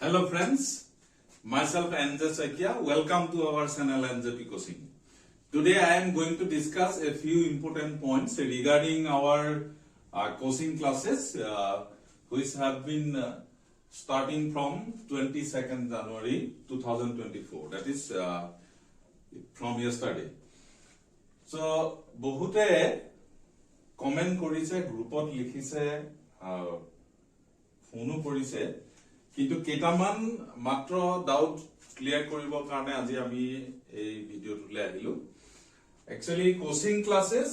Hello friends, myself NJ Sakia. Welcome to our channel NJP Coaching. Today I am going to discuss a few important points regarding our coaching classes which have been starting from 22nd January 2024. That is from yesterday. So, bahute comment korise, groupot likhise, phone korise. কিন্তু কেটামান মাত্ৰ doubt clear কৰিবৰ কাৰণে আজি আমি এই ভিডিওটোলৈ আহিলো actually coaching classes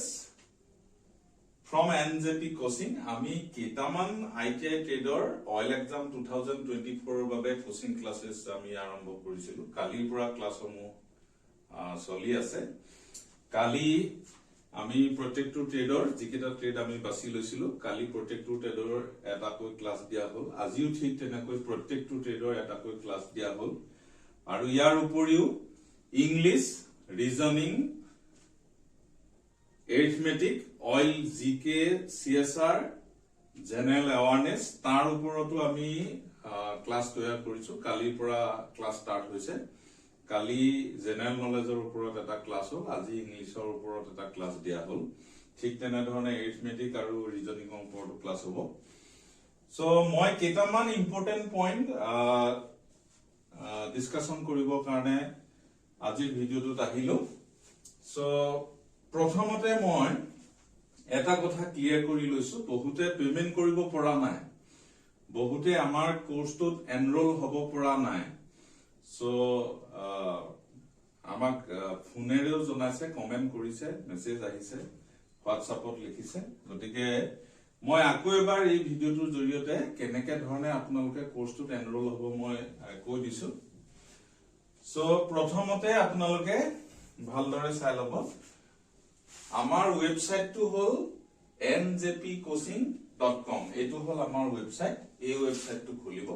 from NJP coaching আমি কেটামান ITI ট্ৰেডৰ অইল এক্সাম 2024 ৰ বাবে কোচিং ক্লাसेस আমি আৰম্ভ কৰিছিলো কালিৰ পৰা ক্লাছসমূহ চলি আছে কালি আমি প্ৰত্যেকটো ট্ৰেডৰ যিকেটা ট্ৰেড আমি বাছি লৈছিলো কালি প্ৰত্যেকটো ট্ৰেডৰ এটাকৈ ক্লাছ দিয়া হ'ল আজিও ঠিক তেনেকৈ প্ৰত্যেকটো ট্ৰেডৰ এটাকৈ ক্লাছ দিয়া হ'ল আৰু ইয়াৰ উপৰিও ইংলিশ ৰিজনিং এৰিথমেটিক অইল জিকে সিএসআৰ জেনাৰেল এৱাৰনেস তাৰ ওপৰতো আমি ক্লাছ তৈয়াৰ কৰিছো কালিৰ পৰা ক্লাছ ষ্টাৰ্ট হৈছে কালি জেনাৰেল নলেজৰ ওপৰত এটা ক্লাছ হ'ল আজি ইংলিশৰ ওপৰত এটা ক্লাছ দিয়া হ'ল ঠিক তেনে ধৰণে এৰিথমেটিক আৰু ৰিজনিংৰ ওপৰত ক্লাছ হ'ব সো মই কেটামান ইম্পৰ্টেন্ট পইণ্ট ডিসকাশন কৰিবৰ কাৰণে আজিৰ ভিডিওটোত আহিলো সো প্ৰথমতে মই এটা কথা ক্লিয়াৰ কৰি লৈছো বহুতে পেমেন্ট কৰিব পৰা নাই বহুতে আমাৰ কোৰ্সটোত এনৰোল হ'ব পৰা নাই সো আমাক ফোনেৰেও জনাইছে কমেন্ট কৰিছে মেসেজ আহিছে হোৱাটছআপত লিখিছে গতিকে মই আকৌ এবাৰ এই ভিডিওটোৰ জৰিয়তে কেনেকে ধৰণে আপোনালোকে কোৰ্সটোত এনৰোল হ'ব মই কৈ দিছো সো প্ৰথমতে আপোনালোকে ভালদৰে চাই ল'ব আমাৰ ওয়েবসাইটটো হ'ল njpcoaching.com এটো হ'ল আমাৰ ওয়েবসাইট এই ওয়েবসাইটটো খুলিব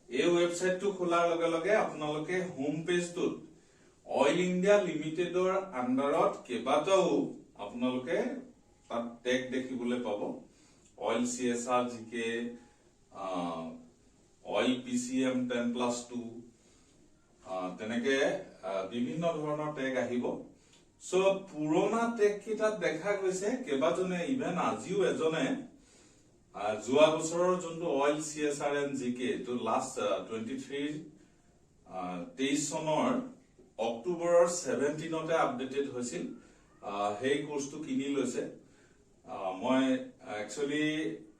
এই ওয়েবসাইটটো খোলাৰ লগে লগে আপোনালোকে হোম পেজটোত অইল ইন্ডিয়া লিমিটেডৰ আন্ডাৰত কেবাটাও আপোনালোকে তাত টেগ দেখিবলৈ পাব অইল সিএসআৰ জিকে অইল পিসিএম 10+2 তেনেকে বিভিন্ন ধৰণৰ টেগ আহিব সো পুৰণা টেগ কিটা দেখা গৈছে কেবাজনে ইভেন আজিও এজনে যোৱা বছৰৰ যোনটো অইল সিএসআৰ এন্ড জিকে তো লাষ্ট 23 চনৰ অক্টোবৰৰ 17 তে আপডেটেড হৈছিল হেই কোৰ্সটো কিনি লৈছে মই একচুয়ালি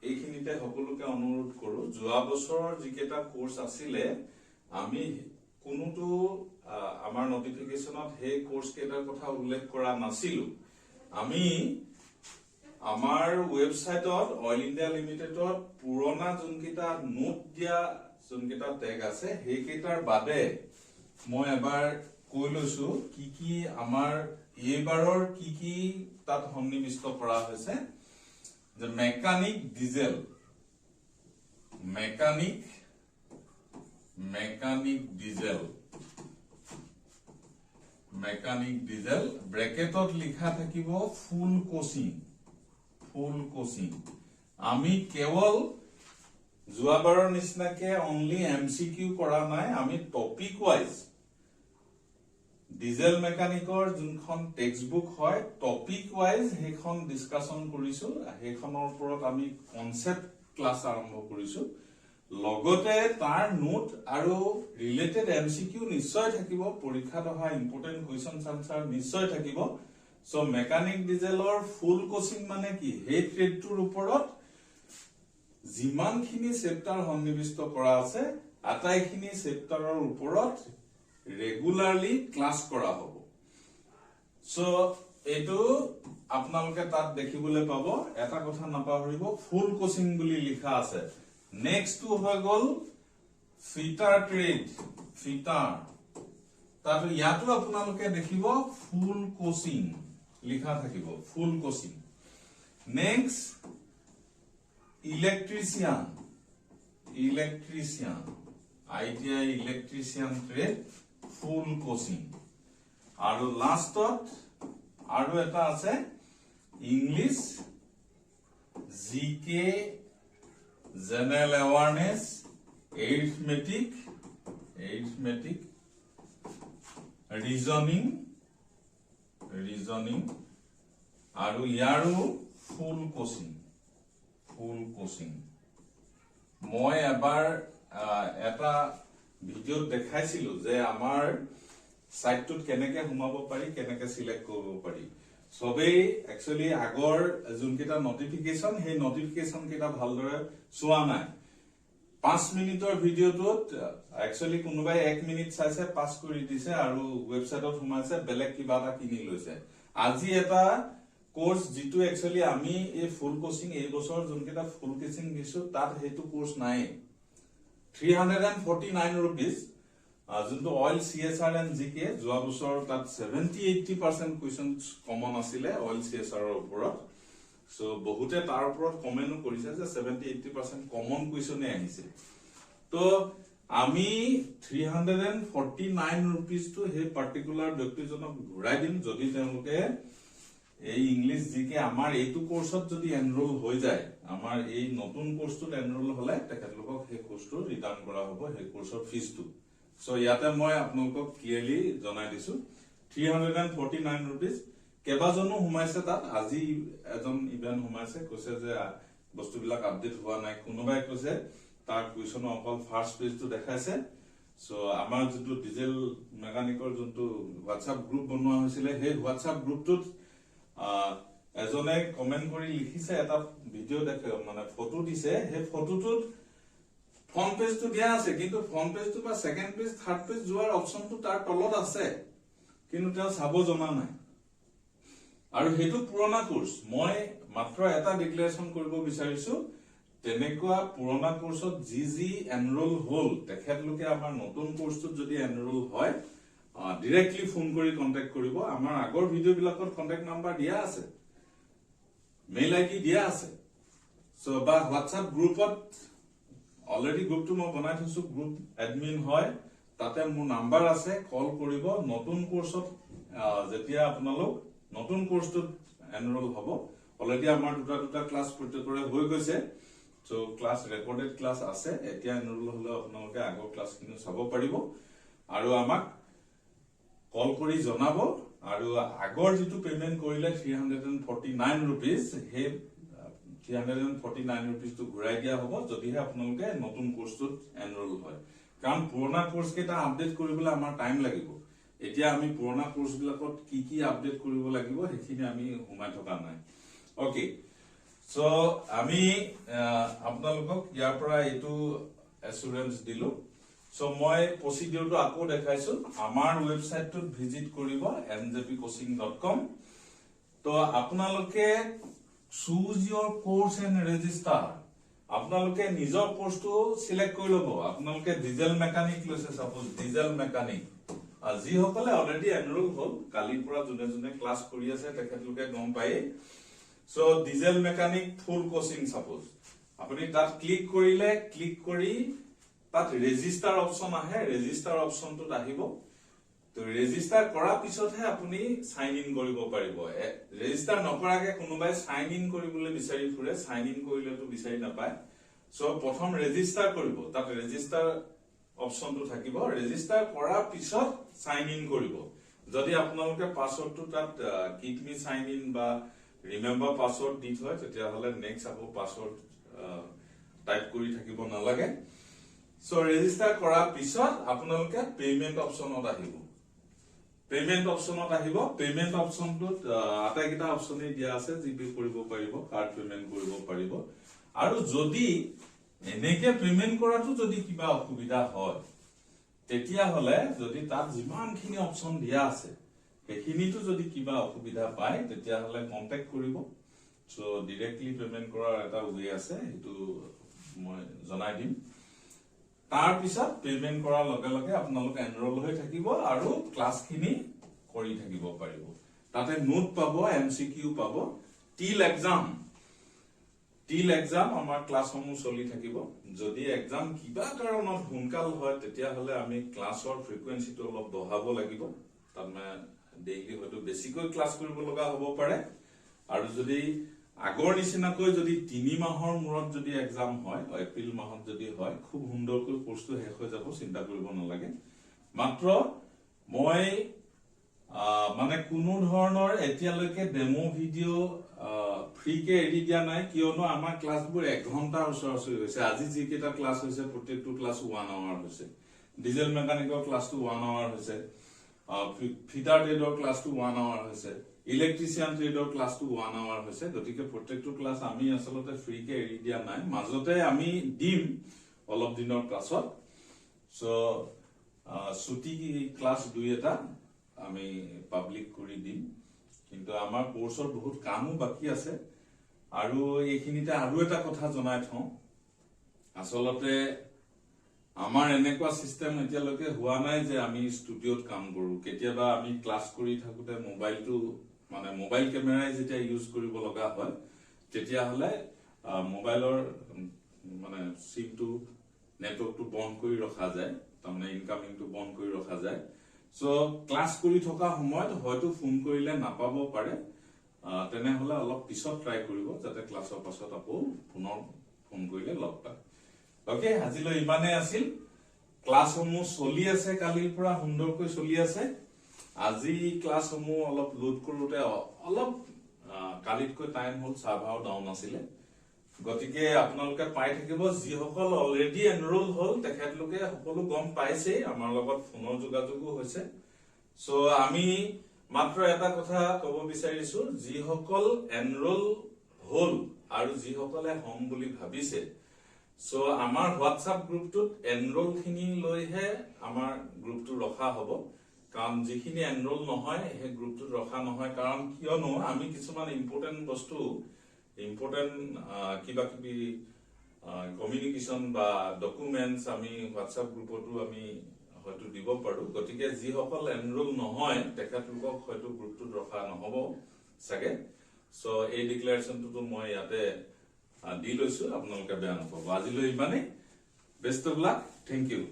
এইখিনিতে সকলোকে অনুৰোধ কৰো যোৱা বছৰৰ যিকেটা কোৰ্স আছিলে আমি কোনোটো আমাৰ নটিফিকেশনত হেই কোৰ্স কেটাৰ কথা উল্লেখ কৰা নাছিলো আমি আমাৰ ওয়েবসাইটত অইল ইন্ডিয়া লিমিটেডৰ পুৰণা যোনকিটা নোট দিয়া যোনকিটা টেগ আছে হেইকেটাৰ বাদে মই এবাৰ কৈ লৈছো কি আমাৰ এইবাৰৰ কি তাত সন্নিবিষ্ট কৰা হৈছে যে মেকানিক ডিজেল ব্ৰেকেটত লিখা থাকিব ফুল কোচিং আমি কেৱল যোৱাবাৰৰ নিচিনাকে অনলি এমসিকিউ কৰা নাই আমি টপিক ওয়াইজ ডিজেল মেকানিকৰ যোনখন টেক্সটবুক হয় টপিক ওয়াইজ হেখন ডিসকাশন কৰিছো হেখনৰ ওপৰত আমি কনসেপ্ট ক্লাস আৰম্ভ কৰিছো লগতে তাৰ নোট আৰু ৰিলেটেড এমসিকিউ নিশ্চয় থাকিব পৰীক্ষাত অহা ইম্পৰ্টেন্ট কোৱেশ্চন আনসাৰ নিশ্চয় থাকিব সো মেকানিক ডিজেলৰ ফুল কোচিং মানে কি হে ট্ৰেডটোৰ ওপৰত যিমানখিনি চেপ্টাৰ সন্নিবিষ্ট কৰা আছে আটাইখিনি চেপ্টাৰৰ ওপৰত ৰেগুলাৰলি ক্লাস কৰা হ'ব সো এটো আপোনালোকে তাত দেখিবলৈ পাব এটা কথা নাপাহৰিব ফুল কোচিং বুলি লিখা আছে নেক্সট টু হৈ গল ফিটাৰ ট্ৰেড তাত ইয়াতো আপোনালোকে দেখিব ফুল কোচিং লিখা থাকিব full coaching next electrician ITI electrician trade full coaching আৰু লাষ্টত আৰু এটা আছে ইংলিশ জিকে জেনাৰেল এৱাৰনেস arithmetic, reasoning, আৰু ইয়াৰো ফুল কোচিং মই এবাৰ এটা ভিডিঅ দেখাইছিলো যে আমাৰ সাইটটোত কেনেকে সোমাব পাৰি কেনেকে সিলেক্ট কৰিব পাৰি সবেই একচুয়ালি আগৰ যোনকেইটা নটিফিকেশন সেই নটিফিকেশন কেইটা ভালদৰে চোৱা নাই 5 মিনিটৰ ভিডিঅটোত একচুয়ালি কোনোবাই 1 মিনিট চাইছে পাস কৰি দিছে আৰু ওয়েবসাইটত সোমাইছে বেলেগ কিবা এটা কিনি লৈছে আজি এটা কোৰ্স যেটো একচুয়ালি আমি এই ফুল কোচিং এই বছৰ যোনকেইটা ফুল কোচিং দিছো তাত হেতু কোৰ্স নাই 349 rupees যোনটো অইল CSR and GK যোৱা বছৰ তাত 70-80% কোৱেশ্চনস কমন আছিলে অইল CSR ৰ ওপৰত সো বহুতে তাৰ ওপৰত কমেন্ট কৰিছে যে 70-80% কমন কোৱেশ্চনে আহিছে তো আমি 349 rupees to হে পাৰ্টিকুলাৰ ব্যক্তিজনক ঘূৰাই দিম যদি তেওঁলোকে এই ইংলিশ জিকে আমাৰ এইটো কোৰ্সত যদি এনৰোল হৈ যায় আমাৰ এই নতুন কোৰ্সটোত এনৰোল হলে তেখেতলোকক সেই কোৰ্সটো ৰিটাৰ্ণ কৰা হ'ব সেই কোৰ্সৰ ফিজটো সো ইয়াতে মই আপোনালোকক ক্লিয়াৰলি জনাই দিছো 349 rupees কেবাজনো হুমাইছে তাত আজি এজন ইভেন্ট হুমাইছে কৈছে যে বস্তুবিলাক আপডেট হোৱা নাই কোনোবাই কৈছে তাৰ কুৱেশ্যন অকল ফাৰ্স্ট পেজটো দেখাইছে সো আমাৰ যেটো ডিজেল মেকানিকৰ যোনটো WhatsApp গ্ৰুপ বনোৱা হৈছিল সেই WhatsApp গ্ৰুপটোত এজনে কমেন্ট কৰি লিখিছে এটা ভিডিও দেখে মানে ফটো দিছে সেই ফটোটোত ফ্ৰন্ট পেজটো দিয়া আছে কিন্তু ফ্ৰন্ট পেজটো বা সেকেন্ড পেজ থাৰ্ড পেজ যোৱাৰ অপচনটো তাৰ তলত আছে কিন্তু তেওঁ চাব জনা নাই আৰু হেতু পুৰণা কোৰ্স মই মাত্ৰ এটা ডিক্লেৰেচন কৰিব বিচাৰিছো তেনেকুৱা পুৰণা কোৰ্সত জি এনৰোল হল তেখেতলোকে আমাৰ নতুন কোৰ্সটোত যদি এনৰোল হয় directly phone কৰি contact কৰিব আমাৰ আগৰ ভিডিও বিলাকত contact number দিয়া আছে mail ID দিয়া আছে so বা WhatsApp গ্ৰুপত already গ্ৰুপটো মই বনাই থৈছো গ্ৰুপ admin হয় তাতে মোৰ নাম্বাৰ আছে কল কৰিব নতুন কোৰ্সত যেতিয়া আপোনালোক নতুন কোৰ্সটোত এনৰোল হ'ব অলৰেডি আমাৰ দুটা ক্লাস প্ৰত্যেকৰে হৈ গৈছে so ক্লাস ৰেকৰ্ডেড ক্লাস আছে এতিয়া এনৰোল হলে আপোনালোকে আগৰ ক্লাসখিনি চাব পাৰিব আৰু আমাক কল কৰি জনাব আৰু আগৰ যেটো পেমেন্ট কৰিলে 349 rupees হে 349 rupees তো ঘূৰাই দিয়া হ'ব যদিহে আপোনালোকে নতুন কোৰ্সটোত এনৰোল হয় কাৰণ পুৰণা কোৰ্স কেটা আপডেট কৰিবলৈ আমাৰ টাইম লাগিব এতিয়া আমি পুৰণা কোৰ্স বিলাকত কি আপডেট কৰিব লাগিব হেখিনি আমি হুমাই থকা নাই ওকে সো আমি আপোনালোকক ইয়াৰ পৰা এটো এসুৰেন্স দিলো সো মই প্ৰসিডিউৰটো আকৌ দেখাইছো আমাৰ ওয়েবসাইটটোত ভিজিট কৰিব njpcoaching.com তো আপোনালোকে choose your course and register আপোনালোকে নিজৰ কোৰ্সটো সিলেক্ট কৰি লব আপোনালোকে ডিজেল মেকানিক লৈছে সাপোজ ডিজেল মেকানিক আজি সকলে অলৰেডি এনৰোল হল কালি পৰা জুনে ক্লাস কৰি আছে তেখেতলোকে গম পায় সো ডিজেল মেকানিক ফুল কোচিং সাপোজ আপুনি তাত ক্লিক কৰিলে ক্লিক কৰি তাত ৰেজিষ্টাৰ অপচন আহে ৰেজিষ্টাৰ অপচনটোত আহিব তো ৰেজিষ্টাৰ কৰা পিছতহে আপুনি সাইন ইন কৰিব পাৰিব ৰেজিষ্টাৰ নকৰাকে কোনোবাই সাইন ইন কৰিবলৈ বিচাৰি ফুৰে সাইন ইন কৰিলেতো বিচাৰি নাপায় সো প্ৰথম ৰেজিষ্টাৰ কৰিব তাত ৰেজিষ্টাৰ অপচনটো থাকিব ৰেজিষ্টাৰ কৰাৰ পিছত সাইন ইন কৰিব যদি আপোনালোকে পাছৱৰ্ডটো তাত কিপ মি সাইন ইন বা ৰিমেম্বাৰ পাছৱৰ্ড দি থয় তেতিয়া হলে নেক্সট আকৌ পাছৱৰ্ড টাইপ কৰি থাকিব নালাগে সো ৰেজিষ্টাৰ কৰাৰ পিছত আপোনালোকে পেমেন্ট অপচনত আহিব পেমেন্ট অপচনটোত আটাইকেইটা অপচনে দিয়া আছে জিপে কৰিব পাৰিব কাৰ্ড পেমেন্ট কৰিব পাৰিব আৰু যদি এনেকে পেমেন্ট কৰাটো যদি কিবা অসুবিধা হয় তেতিয়া হলে যদি তাত যিমানখিনি অপচন দিয়া আছে সেইখিনিটো যদি কিবা অসুবিধা পায় তেতিয়া হলে কন্টাক্ট কৰিব সো ডাইৰেক্টলি পেমেন্ট কৰাৰ এটা ওয়ে আছে হেতু মই জনাই দিম তাৰ পিছত পেমেন্ট কৰাৰ লগে লগে আপোনালোকে এনৰোল হৈ থাকিব আৰু ক্লাসখিনি কৰি থাকিব পাৰিব তাতে নোট পাব এমসিকিউ পাব টিল এক্সাম আমাৰ ক্লাসসমূহ চলি থাকিব যদি এক্সাম কিবা কাৰণত হুনকাল হয় তেতিয়া হলে আমি ক্লাসৰ ফ্ৰিকুৱেন্সিটো অলপ বঢ়াব লাগিব তাৰমানে ডেইলি হয়তো বেছিকৈ ক্লাস কৰিব লগা হ'ব পাৰে আৰু যদি আগৰ নিচিনাকৈ যদি 3 মাহৰ মূৰত যদি এক্সাম হয়, এপ্ৰিল মাহত যদি হয়, খুব সুন্দৰকৈ কোৰ্সটো শেষ হৈ যাব, চিন্তা কৰিব নালাগে। মাত্ৰ মই মানে কোনো ধৰণৰ এতিয়ালৈকে ডেমো ভিডিঅ' ফ্ৰীকে এৰি দিয়া নাই, কিয়নো আমাৰ ক্লাছবোৰ 1 ঘণ্টাৰ ওচৰা-ওচৰি হৈছে। আজি যিকেইটা ক্লাছ হৈছে প্ৰত্যেকটো ক্লাছ 1 আৱাৰ হৈছে। ডিজেল মেকানিকৰ ক্লাছটো 1 আৱাৰ হৈছে, ফিটাৰ ট্ৰেডৰ ক্লাছটো 1 আৱাৰ হৈছে, ইলেক্ট্ৰিচিয়ান ট্ৰেডৰ ক্লাছটো 1 আৱাৰ হৈছে। গতিকে প্ৰত্যেকটো ক্লাছ আমি আচলতে ফ্ৰীকে এৰি দিয়া নাই, মাজতে আমি দিম অলপ দিনৰ পাছত। সো ছুটি ক্লাছ 2-এটা আমি পাব্লিক কৰি দিম, কিন্তু আমাৰ কোৰ্সৰ বহুত কামো বাকি আছে। আৰু এইখিনিতে আৰু এটা কথা জনাই থওঁ, আচলতে আমাৰ এনেকুৱা সিস্টেম এতিয়ালৈকে হোৱা নাই যে আমি ষ্টুডিঅ'ত কাম কৰো। কেতিয়াবা আমি ক্লাছ কৰি থাকোতে মোবাইল কেমেৰাই যেতিয়া ইউজ কৰিব লগা হয়, তেতিয়া হলে মোবাইলৰ সিমটো নেটৱৰ্কটো বন্ধ কৰি ৰখা যায়, তাৰমানে ইনকামিংটো বন্ধ কৰি ৰখা যায়। সো ক্লাছ কৰি থকা সময়ত হয়তো ফোন কৰিলে নাপাব পাৰে, তেনেহলে অলপ পিছত ট্ৰাই কৰিব, যাতে ক্লাছৰ পাছত আকৌ পুনৰ ফোন কৰিলে লগ পায়। ওকে, আজিলৈ ইমানেই আছিল। ক্লাছসমূহ চলি আছে, কালিৰ পৰা সুন্দৰকৈ চলি আছে। আজি ক্লাছসমূহ অলপ লোড কৰোতে অলপ কালিতকৈ টাইম হ'ল, সাৰ্ভাৰ ডাউন আছিলে। গতিকে আপোনালোকে পাই থাকিব। যিসকল অলৰেডি এনৰোল হ'ল তেখেতলোকে সকলো গম পাইছেই, আমাৰ লগত ফোনৰ যোগাযোগো হৈছে। সো আমি মাত্ৰ এটা কথা ক'ব বিচাৰিছো, যিসকল এনৰোল হ'ল আৰু যিসকলে হ'ম বুলি ভাবিছে, সো আমাৰ হোৱাটছআপ গ্ৰুপটোত এনৰোল খিনি লৈহে আমাৰ গ্ৰুপটো ৰখা হ'ব। কাৰণ যিখিনি এনৰোল নহয় সেই গ্ৰুপটোত ৰখা নহয়, কাৰণ কিয়নো আমি কিছুমান ইম্পৰ্টেন্ট বস্তু, কিবা কিবি কমিউনিকেশ্যন বা ডকুমেন্টস আমি হোৱাটছআপ গ্ৰুপতো আমি হয়তো দিব পাৰো। গতিকে যিসকল এনৰোল নহয় তেখেতলোকক হয়তো গ্ৰুপটোত ৰখা নহব চাগে। সো এই ডিক্লেৰেশ্যনটো মই ইয়াতে দি লৈছো, আপোনালোকে বেয়া নাপাব। আজিলৈ ইমানেই। Best of luck, thank U.